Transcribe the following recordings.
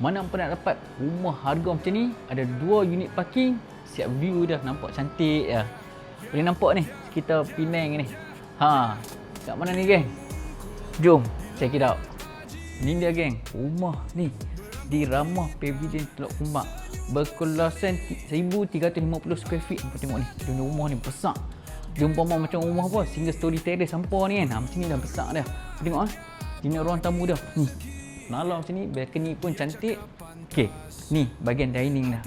Mana pun nak dapat rumah harga macam ni, ada 2 unit parking, siap view dah, nampak cantik ya. Boleh nampak ni sekitar Penang ni. Kat mana ni geng? Jom check it out. Ni dia geng, rumah ni di Ramah Pavilion Teluk Kumbak, berkelasan 1350 square feet. Nampak tengok ni, dia rumah ni besar. Dia umpama macam rumah apa, single story terrace hampa ni kan. Macam ni dah besar dah. Tengok ini ruang tamu dah. Ni nalar macam ni, balcony pun cantik. Okey, ni bahagian dining dah.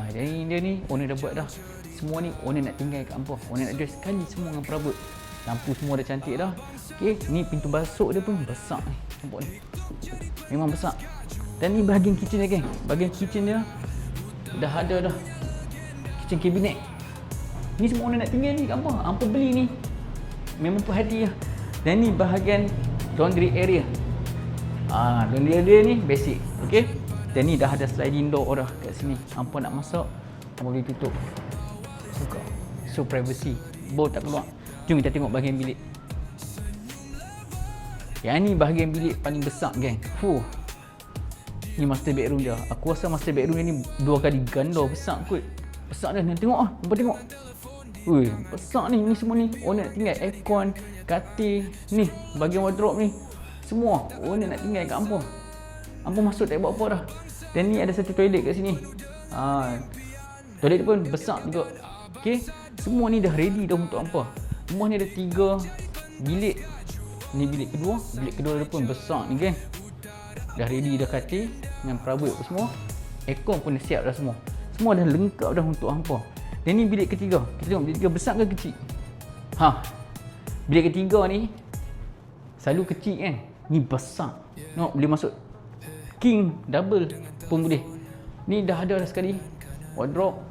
Dining dia ni owner dah buat dah. Semua ni owner nak tinggal kat hampa. Owner nak jual sekali semua dengan perabot. Lampu semua dah cantik dah. Okey, ni pintu masuk dia pun besar ni. Nampak ni. Memang besar. Dan ni bahagian kitchen dia geng. Bahagian kitchen dia dah ada dah. Kitchen cabinet. Ni semua owner nak tinggal ni kat hampa. Hampa beli ni. Memang puas hati lah. Dan ni bahagian laundry area. Laundry area ni basic. Okey. Dan ni dah ada sliding door dah kat sini. Hampa nak masak, hampa boleh tutup. Buka. So privacy. Bau tak keluar. Jom kita tengok bahagian bilik. Yang ni bahagian bilik paling besar geng. Ni master bedroom dia. Aku rasa master bedroom dia ni 2 kali ganda besar kot. Besar dah. Tengok hampa tengok. Besar ni. Ni semua ni owner nak tinggal. Aircon, katil, ni bahagian wardrobe ni. Semua owner nak tinggal kat hampa. Hampa masuk tak buat apa dah. Dan ni ada satu toilet kat sini. Toilet pun besar juga. Okey, semua ni dah ready dah untuk hampa. Rumah ni ada 3 bilik. Ni bilik kedua. Bilik kedua dia pun besar ni geng. Dah ready dah katil dengan perabot semua. Aircon pun dah siap dah semua. Semua dah lengkap dah untuk hampa. Dan ni bilik ketiga. Kita tengok bilik ketiga besar ke kecil? Bilik ketiga ni selalu kecil kan. Ni besar. Tengok boleh masuk king double pun boleh. Ni dah ada dah sekali wardrobe.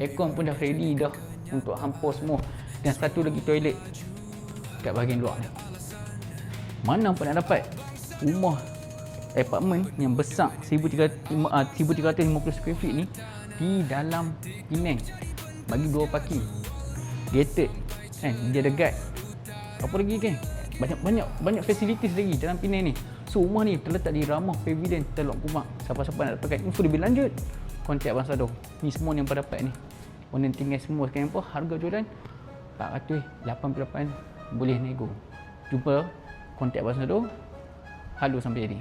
Aircon pun dah ready dah untuk hampa semua. Dan satu lagi toilet kat bahagian luar ni. Mana pun nak dapat rumah apartment yang besar 1350 square feet ni di dalam Penang. Bagi 2 parking. Gated kan, dia ada guard. Apa lagi kan? Banyak facilities lagi dalam Penang ni. So rumah ni terletak di Ramah Pavilion Teluk Kumbak. Siapa-siapa nak dapatkan info lebih lanjut, kontak Abang Sado. Ni semua ni yang dapat ni. Owner tinggal semua sekarang apa? Harga jualan 488, boleh nego. Jumpa, kontak Abang Sado. Halo sampai jadi.